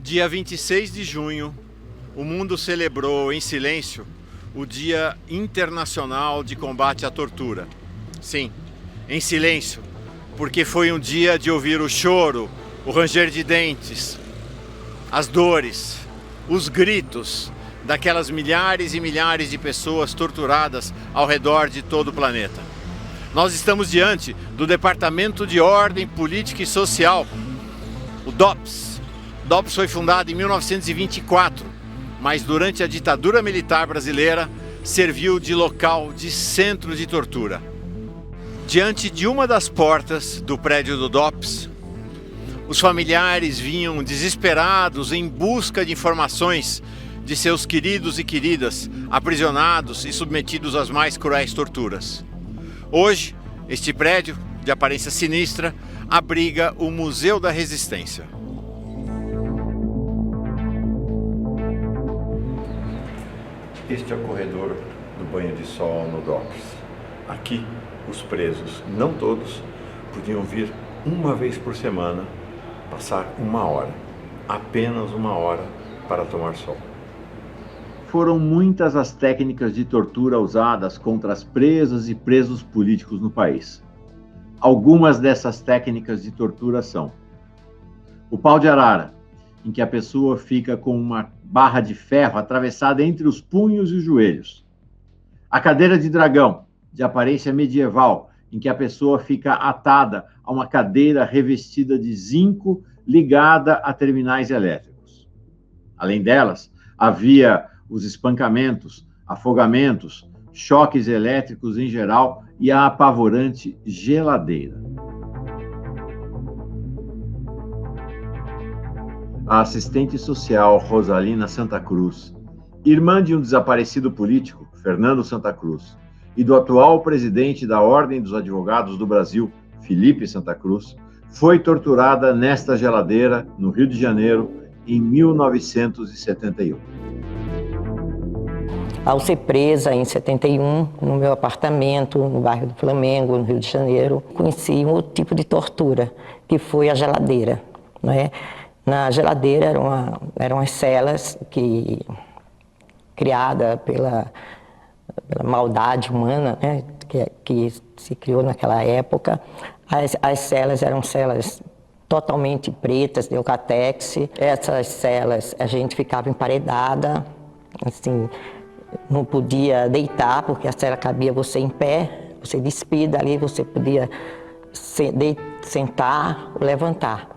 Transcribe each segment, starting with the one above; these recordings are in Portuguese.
Dia 26 de junho, o mundo celebrou em silêncio o Dia Internacional de Combate à Tortura. Sim, em silêncio, porque foi um dia de ouvir o choro, o ranger de dentes, as dores, os gritos daquelas milhares e milhares de pessoas torturadas ao redor de todo o planeta. Nós estamos diante do Departamento de Ordem Política e Social, o DOPS. O DOPS foi fundado em 1924, mas durante a ditadura militar brasileira serviu de local de centro de tortura. Diante de uma das portas do prédio do DOPS, os familiares vinham desesperados em busca de informações de seus queridos e queridas aprisionados e submetidos às mais cruéis torturas. Hoje, este prédio, de aparência sinistra, abriga o Museu da Resistência. Este é o corredor do banho de sol no DOPS. Aqui, os presos, não todos, podiam vir uma vez por semana, passar uma hora, apenas uma hora, para tomar sol. Foram muitas as técnicas de tortura usadas contra as presas e presos políticos no país. Algumas dessas técnicas de tortura são: o pau de arara, em que a pessoa fica com uma barra de ferro atravessada entre os punhos e os joelhos. A cadeira de dragão, de aparência medieval, em que a pessoa fica atada a uma cadeira revestida de zinco ligada a terminais elétricos. Além delas, havia os espancamentos, afogamentos, choques elétricos em geral e a apavorante geladeira. A assistente social Rosalina Santa Cruz, irmã de um desaparecido político, Fernando Santa Cruz, e do atual presidente da Ordem dos Advogados do Brasil, Felipe Santa Cruz, foi torturada nesta geladeira, no Rio de Janeiro, em 1971. Ao ser presa em 71, no meu apartamento, no bairro do Flamengo, no Rio de Janeiro, conheci um outro tipo de tortura, que foi a geladeira, não é? Na geladeira eram as celas criadas pela maldade humana, né, que se criou naquela época. As celas eram celas totalmente pretas, de Eucatex. Essas celas a gente ficava emparedada, assim, não podia deitar, porque a cela cabia você em pé, você despida ali, você podia sentar ou levantar.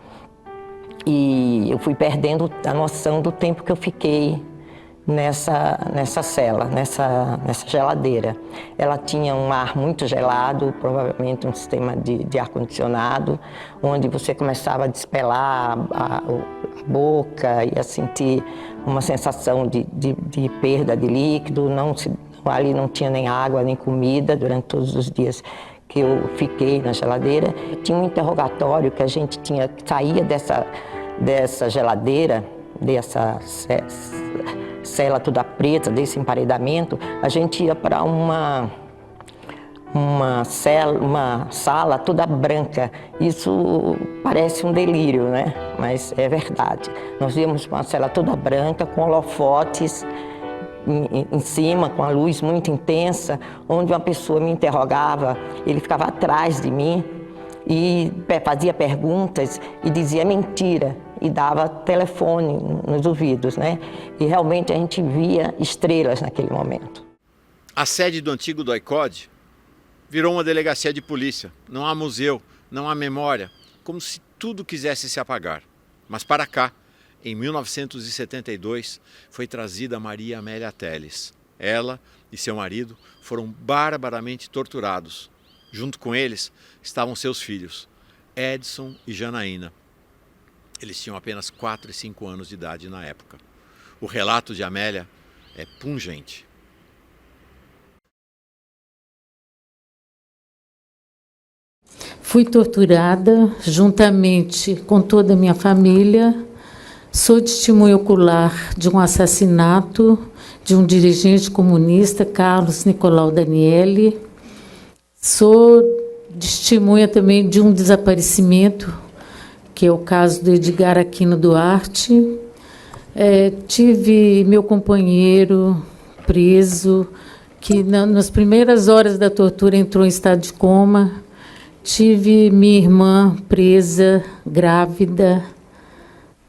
E eu fui perdendo a noção do tempo que eu fiquei nessa cela, nessa geladeira. Ela tinha um ar muito gelado, provavelmente um sistema de ar-condicionado, onde você começava a despelar a boca e a sentir uma sensação de perda de líquido. Ali não tinha nem água, nem comida durante todos os dias que eu fiquei na geladeira. Tinha um interrogatório que a gente saía dessa geladeira, dessa cela toda preta, desse emparedamento, a gente ia para uma sala toda branca. Isso parece um delírio, né? Mas é verdade. Nós íamos para uma cela toda branca, com holofotes em cima, com a luz muito intensa, onde uma pessoa me interrogava, ele ficava atrás de mim e fazia perguntas e dizia mentira e dava telefone nos ouvidos, né? E realmente a gente via estrelas naquele momento. A sede do antigo DOI-CODE virou uma delegacia de polícia. Não há museu, não há memória, como se tudo quisesse se apagar. Mas para cá, em 1972, foi trazida Maria Amélia Telles. Ela e seu marido foram barbaramente torturados. Junto com eles estavam seus filhos, Edson e Janaína. Eles tinham apenas 4 e 5 anos de idade na época. O relato de Amélia é pungente. Fui torturada juntamente com toda a minha família. Sou testemunha ocular de um assassinato de um dirigente comunista, Carlos Nicolau Daniele. Sou testemunha também de um desaparecimento, que é o caso do Edgar Aquino Duarte. Tive meu companheiro preso, que nas primeiras horas da tortura entrou em estado de coma. Tive minha irmã presa, grávida,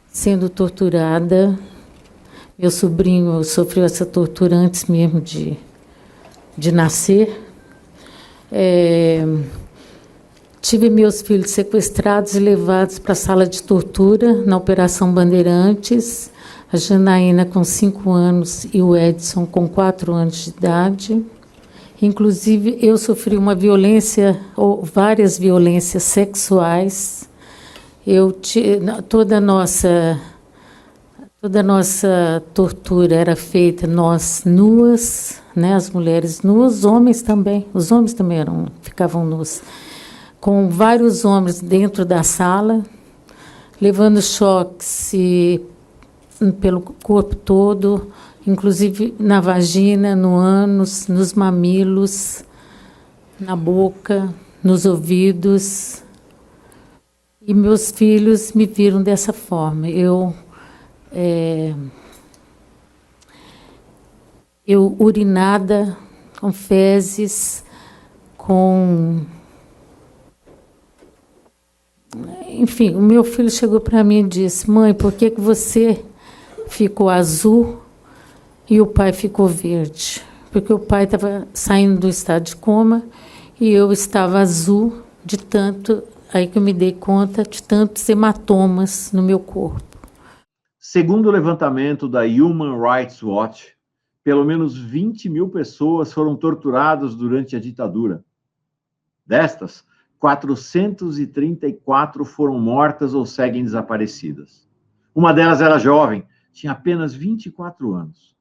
sendo torturada. Meu sobrinho sofreu essa tortura antes mesmo de nascer. Tive meus filhos sequestrados e levados para a sala de tortura na Operação Bandeirantes, a Janaína com 5 anos e o Edson com 4 anos de idade. Inclusive, eu sofri uma violência, ou várias violências sexuais. Toda a nossa tortura era feita nós nuas, né, as mulheres nuas, os homens também ficavam nus, com vários homens dentro da sala, levando choques pelo corpo todo, inclusive na vagina, no ânus, nos mamilos, na boca, nos ouvidos. E meus filhos me viram dessa forma. Eu urinada, com fezes, Enfim, o meu filho chegou para mim e disse: mãe, por que você ficou azul e o pai ficou verde? Porque o pai estava saindo do estado de coma e eu estava azul de tanto, aí que eu me dei conta, de tantos hematomas no meu corpo. Segundo o levantamento da Human Rights Watch, pelo menos 20 mil pessoas foram torturadas durante a ditadura. Destas, 434 foram mortas ou seguem desaparecidas. Uma delas era jovem, tinha apenas 24 anos.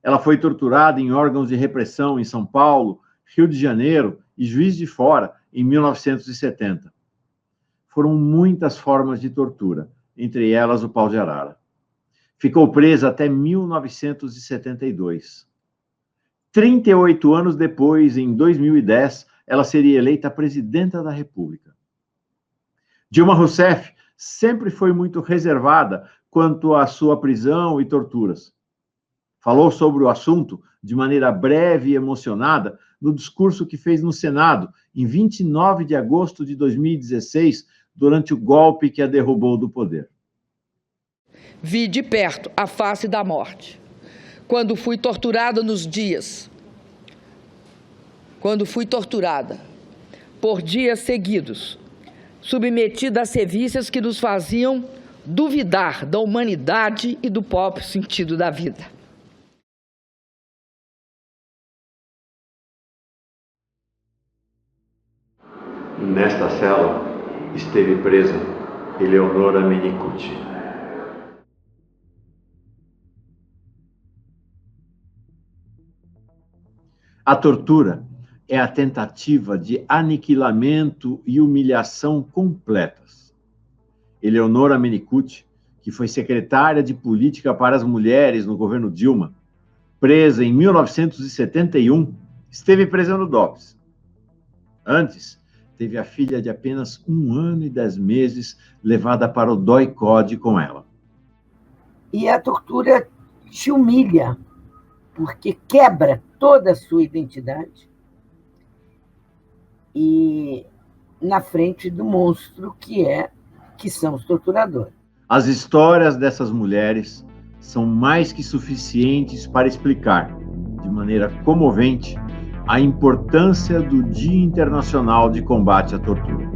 Ela foi torturada em órgãos de repressão em São Paulo, Rio de Janeiro e Juiz de Fora, em 1970. Foram muitas formas de tortura, entre elas o pau de arara. Ficou presa até 1972. 38 anos depois, em 2010, ela seria eleita presidenta da República. Dilma Rousseff sempre foi muito reservada quanto à sua prisão e torturas. Falou sobre o assunto de maneira breve e emocionada no discurso que fez no Senado, em 29 de agosto de 2016, durante o golpe que a derrubou do poder. Vi de perto a face da morte, quando fui torturada por dias seguidos, submetida a sevícias que nos faziam duvidar da humanidade e do próprio sentido da vida. Nesta cela esteve presa Eleonora Menicucci. A tortura é a tentativa de aniquilamento e humilhação completas. Eleonora Menicucci, que foi secretária de Política para as Mulheres no governo Dilma, presa em 1971, esteve presa no DOPS. Antes, teve a filha de apenas 1 ano e 10 meses levada para o DOI-CODE com ela. E a tortura te humilha, porque quebra toda a sua identidade e na frente do monstro que são os torturadores. As histórias dessas mulheres são mais que suficientes para explicar, de maneira comovente, a importância do Dia Internacional de Combate à Tortura.